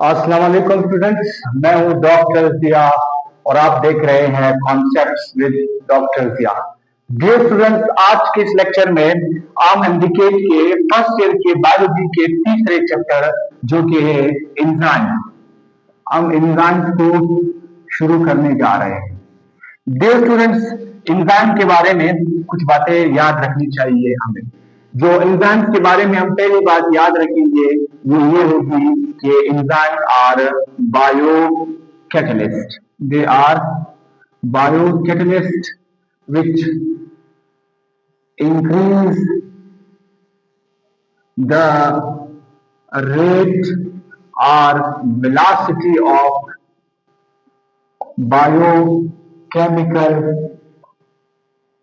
अस्सलाम वालेकुम स्टूडेंट्स, मैं हूं डॉक्टर जिया और आप देख रहे हैं concepts with doctor Zia. Dear students, आज के इस लेक्चर में हम एमडीके के फर्स्ट ईयर के बायोलॉजी के तीसरे चैप्टर जो कि है एंजाइम, हम एंजाइम को शुरू करने जा रहे हैं। डियर स्टूडेंट्स, एंजाइम के बारे में कुछ बातें याद रखनी चाहिए हमें। जो एंजाइम्स के बारे में हम पहली बात याद रखेंगे वो ये होगी कि enzyme are biocatalyst. They are biocatalyst which increase the rate or velocity of biochemical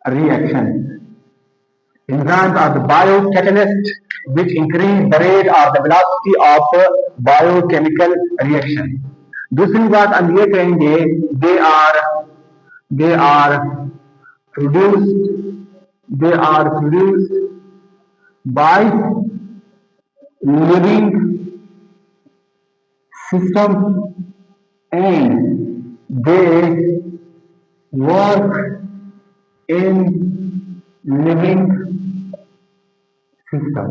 reaction. Enzymes are the biocatalysts which increase the rate or the velocity of biochemical reaction. दूसरी बात हम ये कहेंगे they are produced by living system and they work in living system.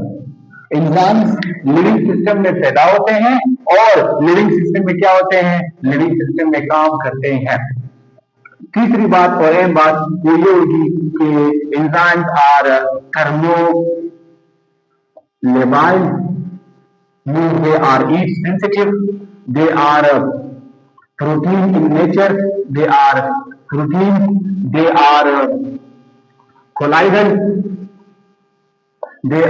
Enzymes living system में पैदा होते हैं और लिविंग सिस्टम में क्या होते हैं, लिविंग सिस्टम में काम करते हैं। तीसरी बात और अहम बात वो ये होगी कि enzymes are thermolabile, means they are heat sensitive, they are protein in nature, they are colloidal, they are colloidal, they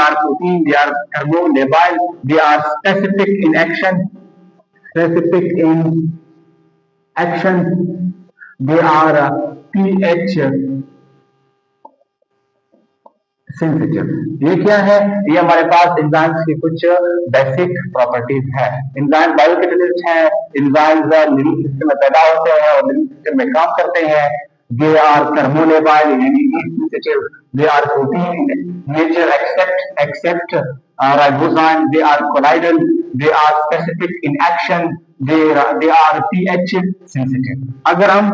are protein, they are thermolabile, they are specific in action, they are pH sensitive. ये क्या है, ये हमारे पास enzymes की कुछ basic properties है। Enzyme biocatalyst है, enzymes living system में पैदा होते हैं और लिविंग सिस्टम में काम करते हैं। दे आर थर्मोलेबाइल यानी heat sensitive, they are protein nature except ribosome, they are colloidal, they are specific in action, they are pH sensitive. अगर हम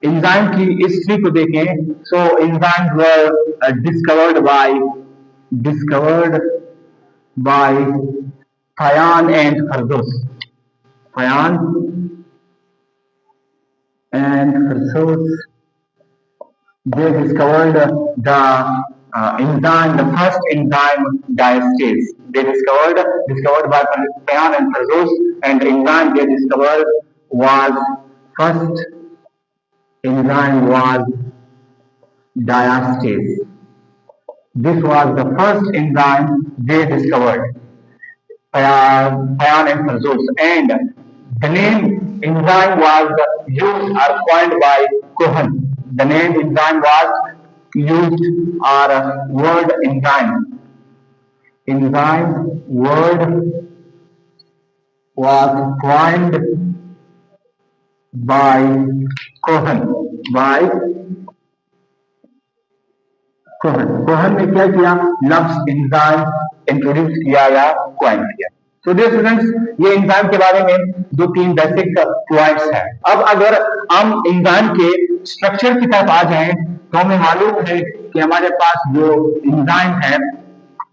एंजाइम की हिस्ट्री को देखें, so enzymes were discovered by Fayan and Fardos. They discovered the enzyme, the first enzyme diastase. They discovered by Fayan and Fardos, and the enzyme they discovered was first enzyme was diastase. This was the first enzyme they discovered, Fayan and Fardos, and the name enzyme was used or coined by Cohen. The name enzyme was used or word enzyme. Enzyme word was coined by Cohen. Cohen ने क्या किया, लफ्ज enzyme introduce किया या coin किया। तो dear students, ये enzyme के बारे में दो तीन बेसिक पॉइंट्स हैं। अब अगर हम एंजाइम के स्ट्रक्चर की तरफ आ जाएं तो हमें मालूम है कि हमारे पास जो एंजाइम है,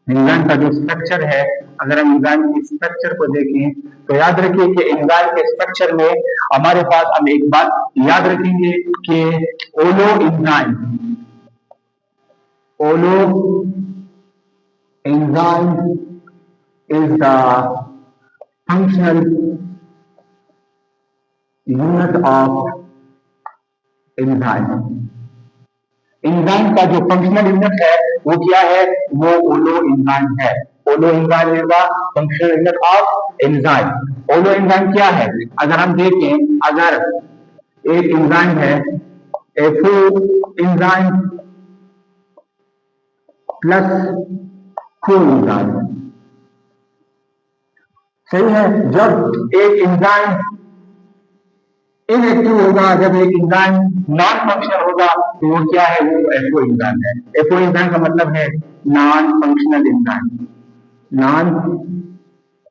एंजाइम का जो स्ट्रक्चर है, अगर हम एंजाइम के स्ट्रक्चर को देखें तो याद रखिए कि एंजाइम के स्ट्रक्चर में हमारे पास हम एक बात याद रखेंगे कि Olo enzyme is the functional unit of enzyme. Enzyme का जो फंक्शनल यूनिट है वो क्या है, वो ओलो एंजाइम है। ओलो enzyme is the functional unit of enzyme. ओलो एंजाइम क्या है, अगर हम देखें, अगर एक एंजाइम है एफओ एंजाइम प्लस कोएंजाइम, सही है। जब एक एंजाइम इनएक्टिव होगा, जब एक एंजाइम नॉन फंक्शनल होगा तो वो क्या है, वो एफओ एंजाइम है। एफओ एंजाइम का मतलब है non functional enzyme. Non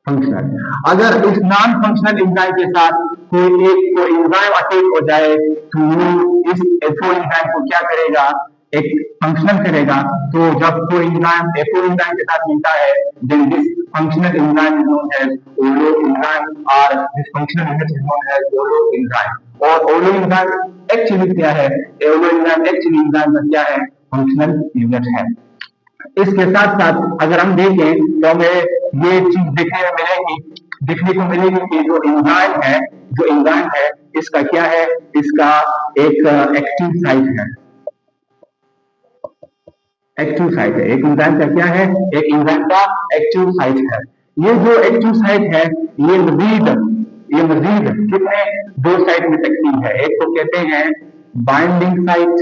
functional. अगर इस नॉन फंक्शनल एंजाइम के साथ कोई एक को एंजाइम अटैक हो जाए तो वो इस एफओ एंजाइम को क्या करेगा, एक फंक्शनल करेगा। तो जब कोई एंजाइम एफओ एंजाइम के साथ मिलता है then this functional enzyme is known as holoenzyme और this functional unit is known as holoenzyme. और ओलो एंजाइम एक्चुअली क्या है, ओलो एंजाइम एक्चुअली एंजाइम का क्या है, फंक्शनल यूनिट है। इसके साथ साथ अगर हम देखें तो हमें ये चीज देखने को मिलेगी कि जो एंजाइम है इसका क्या है, इसका एक एक्टिव साइट है। एक्टिव साइट है एक एंजाइम का, क्या है, एक एंजाइम का एक्टिव साइट है। ये जो एक्टिव साइट है ये मजीद कितने दो साइट में एक्टिव है। एक को कहते हैं बाइंडिंग साइट,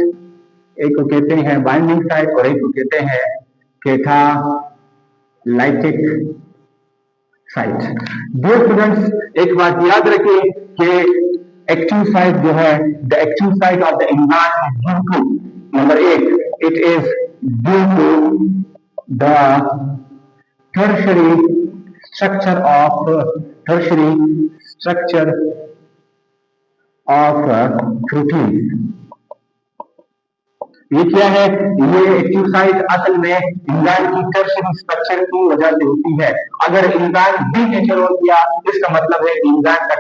एक को कहते हैं बाइंडिंग साइट और एक को कहते हैं कैटालाइटिक साइट। डियर स्टूडेंट्स, एक बात याद रखिए कि एक्टिव साइट जो है, the active site of the enzyme is due to, number एक, it is due to the tertiary structure of proteins। ये क्या है, ये एक्टिव साइट असल में एंजाइम की टर्शियरी स्ट्रक्चर की वजह से होती है। अगर एंजाइम डीनेचर हो गया इसका मतलब है एंजाइम का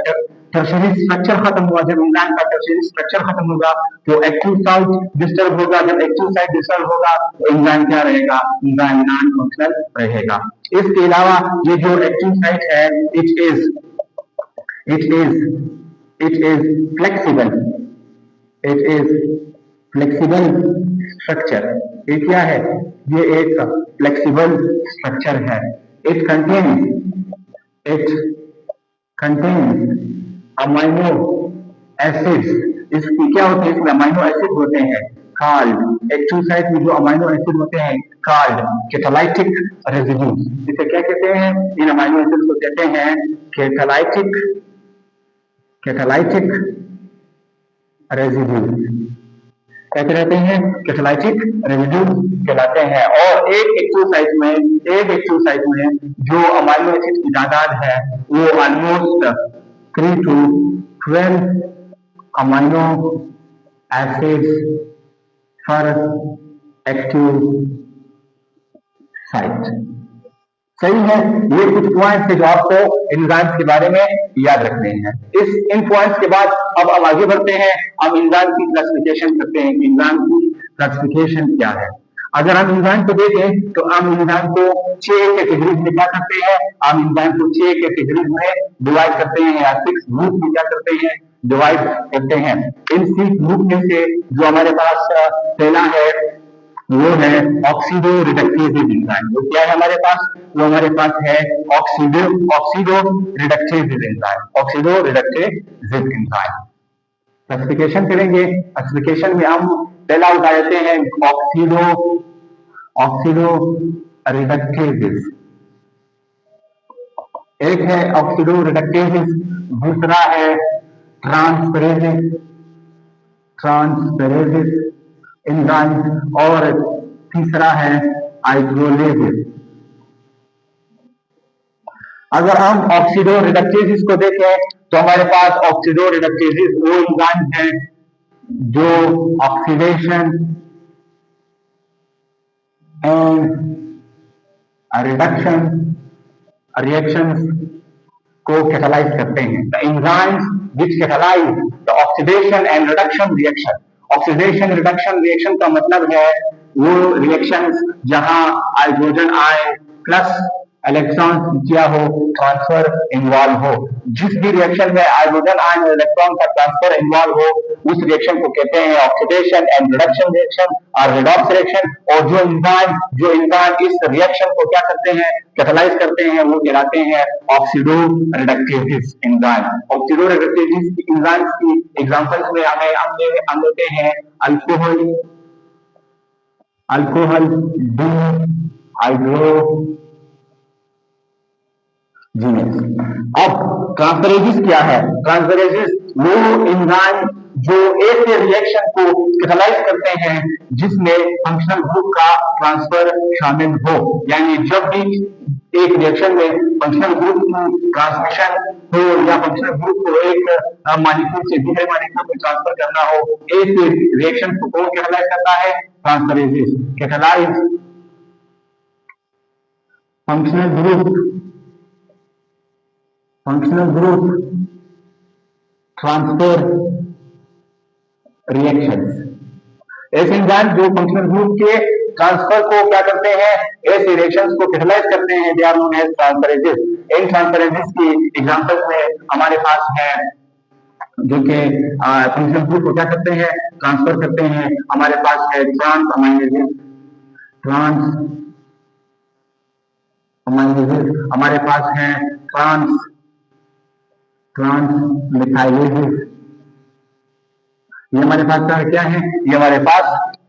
टर्शियरी स्ट्रक्चर खत्म हुआ। जब एंजाइम का टर्शियरी स्ट्रक्चर खत्म होगा तो एक्टिव साइट डिस्टर्ब होगा। जब एक्टिव साइट डिस्टर्ब होगा तो एंजाइम क्या रहेगा, एंजाइम नॉन फंक्शनल रहेगा। इसके अलावा ये जो एक्टिव साइट है इट इज फ्लेक्सिबल स्ट्रक्चर। ये क्या है, ये एक फ्लेक्सिबल स्ट्रक्चर है। It contains amino acids. इसकी क्या होते हैं, इसमें अमाइनो एसिड होते हैं कॉल्ड, एक्टिव साइट में जो अमाइनो एसिड होते हैं कॉल्ड कैटालाइटिक रेजिड्यूज। इसे क्या कहते हैं, इन अमाइनो एसिड को कहते हैं कैटालाइटिक रेजिड्यूज। कहते रहते हैं कैटालाइटिक रेजिड्यूज कहलाते हैं। और एक एक्टिव साइट में जो अमाइनो एसिड की तादाद है वो ऑलमोस्ट 3 to 12 अमाइनो एसिड्स पर एक्टिव साइट। सही है, ये कुछ पॉइंट्स है जो आपको एंजाइम्स के बारे में याद रखने हैं। इन पॉइंट्स के बाद अब हम आगे बढ़ते हैं, हम एंजाइम की क्लासिफिकेशन करते हैं कि एंजाइम की क्लासिफिकेशन क्या है। अगर हम एंजाइम को देखें तो हम एंजाइम को 6 कैटेगरीज में क्या करते हैं, हम एंजाइम को 6 कैटेगरीज में डिवाइड करते हैं या 6 ग्रुप में क्या करते हैं, डिवाइड करते हैं। इन 6 ग्रुप में से जो हमारे पास पहला है वो है ऑक्सीडो रिडक्टेज एंजाइम। वो क्या है हमारे पास, वो हमारे पास है ऑक्सीडो रिडक्टेज एंजाइम। क्लासिफिकेशन करेंगे, क्लासिफिकेशन में हम पहला उठा लेते हैं ऑक्सीडो रिडक्टेज। एक है ऑक्सीडो रिडक्टेज, दूसरा है ट्रांसफेरेज एंजाइम और तीसरा है हाइड्रोलेज। अगर हम ऑक्सीडो रिडक्टेज को देखें तो हमारे पास ऑक्सीडो रिडक्टेज वो एंजाइम है जो ऑक्सीडेशन एंड रिडक्शन रिएक्शंस को कैटालाइज करते हैं। The enzymes which catalyse the oxidation and reduction reaction. Oxidation reduction reaction का मतलब है वो रिएक्शंस जहां हाइड्रोजन आयन प्लस इलेक्ट्रॉन क्या हो, ट्रांसफर इन्वॉल्व हो। जिस भी रिएक्शन में हाइड्रोजन आयन और इलेक्ट्रॉन का ट्रांसफर इन्वॉल्व हो उस रिएक्शन को कहते हैं ऑक्सीडेशन एंड रिडक्शन रिएक्शन और रिडॉक्स रिएक्शन। और जो एंजाइम इस रिएक्शन को क्या करते हैं, कैटालाइज करते हैं, वो कहलाते हैं oxido reductase enzyme. Oxido reductase enzymes की एग्जांपल्स में हम लेते हैं अल्कोहल डी हाइड्रो जीनेस। अब ट्रांसफरेजेस क्या है, ट्रांसफरेजेस वो एंजाइम जो ऐसे रिएक्शन को कैटालाइज करते हैं जिसमें फंक्शनल ग्रुप का ट्रांसफर शामिल हो। यानी जब भी एक रिएक्शन में फंक्शनल ग्रुप की ट्रांसमिशन हो या फंक्शनल ग्रुप को एक मॉलिक्यूल से दूसरे मॉलिक्यूल में ट्रांसफर करना हो, इस रिएक्शन को कौन कैटालाइज करता है? Transferases catalyse functional group transfer reactions. ऐसे एंजाइम जो फंक्शनल ग्रुप के ट्रांसफर को क्या करते हैं? ऐसे रिएक्शंस को कैटालाइज करते हैं, they are known as transferases. इन ट्रांसफरेजेस की एग्जांपल्स में हमारे पास है जो कि फंक्शनल ग्रुप को क्या करते हैं? ट्रांसफर करते हैं। हमारे पास है ट्रांस अमाइनेजेस, हमारे पास है ट्रांस मिथाइलेजेस। ये हमारे पास क्या है? ये हमारे पास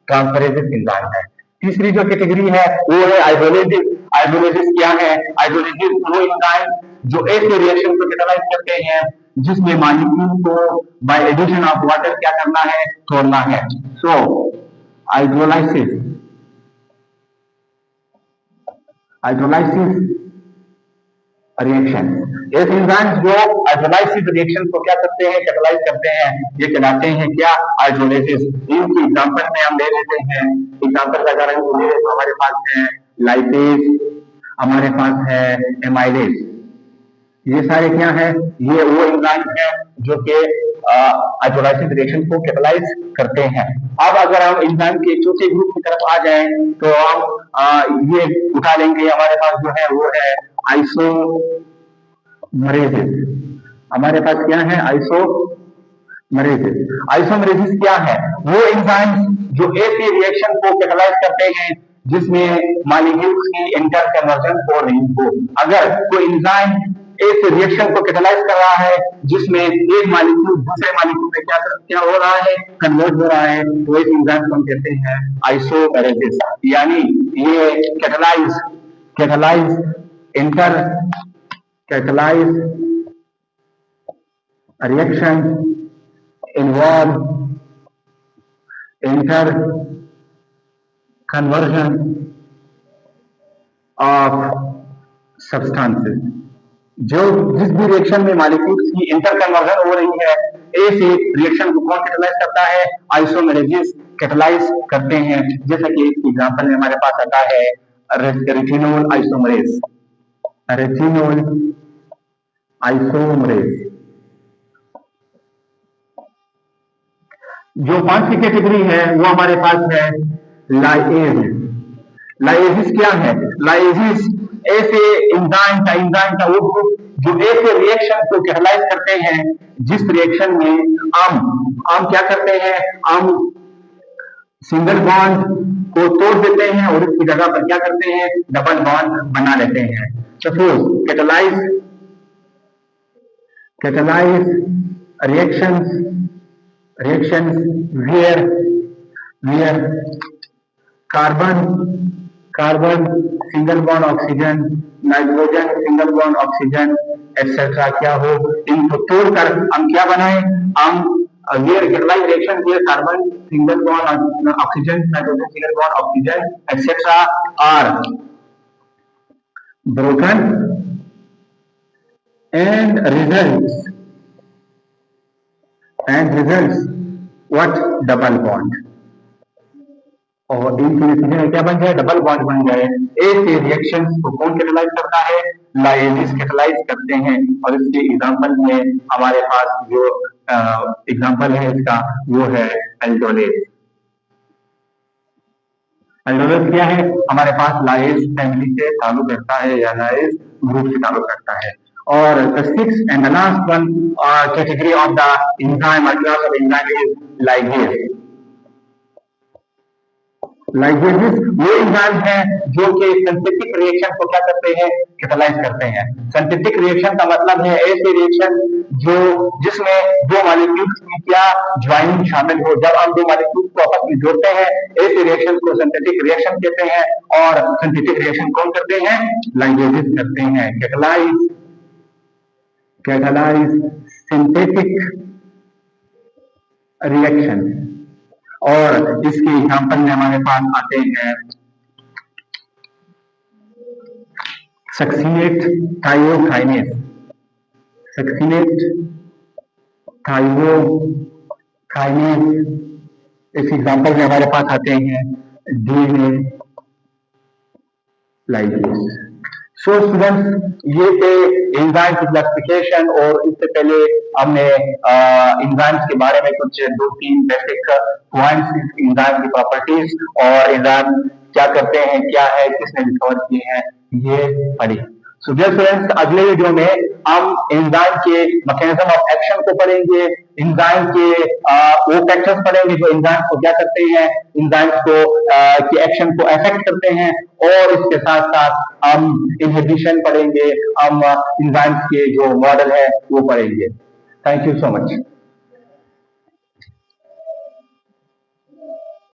ट्रांसफरेजेस एंजाइम है। तीसरी जो कैटेगरी है वो है हाइड्रोलाइसिस। हाइड्रोलाइसिस क्या है? हाइड्रोलाइसिस वो एंजाइम जो ऐसे रिएक्शन को कैटालाइज करते हैं जिसमें मॉलिक्यूल को बाय एडिशन ऑफ वाटर क्या करना है? तोड़ना है। सो हाइड्रोलाइसिस रिएक्शन, ऐसे एंजाइम्स जो हाइड्रोलाइसिस रिएक्शन को क्या करते हैं? कैटालाइज करते हैं, ये कहलाते हैं क्या? हाइड्रोलाइसिस। इनकी एग्जांपल में हम ले लेते हैं। एग्जांपल का अगर हम ले लें तो हमारे पास है लाइपेज, हमारे पास है एमाइलेज। ये सारे क्या है? ये वो एंजाइम है जो कि हाइड्रोलाइसिस रिएक्शन को कैटालाइज करते हैं। अब अगर हम एंजाइम के चौथे ग्रुप की तरफ आ जाएं तो हम ये उठा लेंगे। हमारे पास जो है वो है आइसोमरेजेस। हमारे पास क्या है? आइसोमरेजेस। आइसोमरेजेस क्या है? वो एंजाइम जो ऐसे रिएक्शन को कैटालाइज करते हैं जिसमें मॉलिक्यूल्स की इंटर कन्वर्जन हो रही हो। अगर कोई एंजाइम इस रिएक्शन को कैटालाइज कर रहा है जिसमें एक मॉलिक्यूल दूसरे मॉलिक्यूल में क्या हो रहा है? कन्वर्ट हो रहा है, तो इस एंजाइम को हम कहते हैं आइसोमेरेसिस। यानी ये catalyse reaction involve inter conversion of substances. जो जिस भी रिएक्शन में मॉलिक्यूल्स की इंटर कन्वर्जन हो रही है, ऐसे रिएक्शन को कौन कैटालाइज करता है? आइसोमेरेजेस कैटालाइज करते हैं। जैसा कि एग्जांपल में हमारे पास आता है रेटिनोल आइसोमरेज। जो पांचवी कैटेगरी है वो हमारे पास है लाइएजिस क्या है? लाइएजिस ऐसे एंजाइम का वो ग्रुप जो ऐसे रिएक्शन को कैटालाइज करते हैं जिस रिएक्शन में हम क्या करते हैं? हम सिंगल बॉन्ड को तोड़ देते हैं और इसकी जगह पर क्या करते हैं? डबल बॉन्ड बना लेते हैं। Suppose catalyse reactions where carbon single bond oxygen, nitrogen single bond oxygen etcetera क्या हो, इनको तोड़कर हम क्या बनाए? हम where catalyzed reaction where carbon single bond oxygen, nitrogen single bond oxygen etc are broken and results what? Double bond. और इनकी क्या बन जाए? डबल बॉन्ड बन जाए। ऐसे रिएक्शंस को कौन कैटालाइज करता है? लाइएजिस कैटालाइज करते हैं। और इसके एग्जांपल में हमारे पास जो एग्जांपल है इसका वो है एल्डोलेज। एल्डोलेज क्या है? हमारे पास लाइएज फैमिली से ताल्लुक रखता है या लाइएज ग्रुप से ताल्लुक रखता है। और the sixth and the last one category of the enzyme or class of enzyme is ligase. Ligases वो एंजाइम है जो कि सिंथेटिक रिएक्शन को क्या करते हैं? कैटालाइज करते हैं। सिंथेटिक रिएक्शन का मतलब है ऐसे रिएक्शन जिसमें दो मॉलिक्यूल्स की क्या ज्वाइनिंग शामिल हो। जब हम दो मॉलिक्यूल्स को आपस में जोड़ते हैं ऐसे रिएक्शन को सिंथेटिक रिएक्शन कहते हैं। और सिंथेटिक रिएक्शन कौन करते हैं? लाइगेसेस करते हैं। Catalyse synthetic reaction. और इसके एग्जांपल में हमारे पास आते हैं सक्सीनेट थायोकाइनेस, सक्सीनेट थायोकाइनेस। इस एग्जाम्पल में हमारे पास आते हैं डीएनए लाइगेज। सो स्टूडेंट्स, ये थे एंजाइम क्लासिफिकेशन, और इससे पहले हमने एंजाइम्स के बारे में कुछ 2-3 बेसिक पॉइंट्स, एंजाइम की प्रॉपर्टीज और एंजाइम क्या करते हैं, क्या है, किसने डिस्कवर किए हैं, ये पढ़ी। सो डियर स्टूडेंट्स, अगले वीडियो में हम एंजाइम के मैकेनिज्म ऑफ एक्शन को पढ़ेंगे, एंजाइम के वो फैक्टर्स पढ़ेंगे जो एंजाइम को क्या करते हैं, एंजाइम्स को की एक्शन को अफेक्ट करते हैं, और इसके साथ साथ हम इनहिबिशन पढ़ेंगे, हम एंजाइम्स के जो मॉडल है वो पढ़ेंगे। Thank you so much.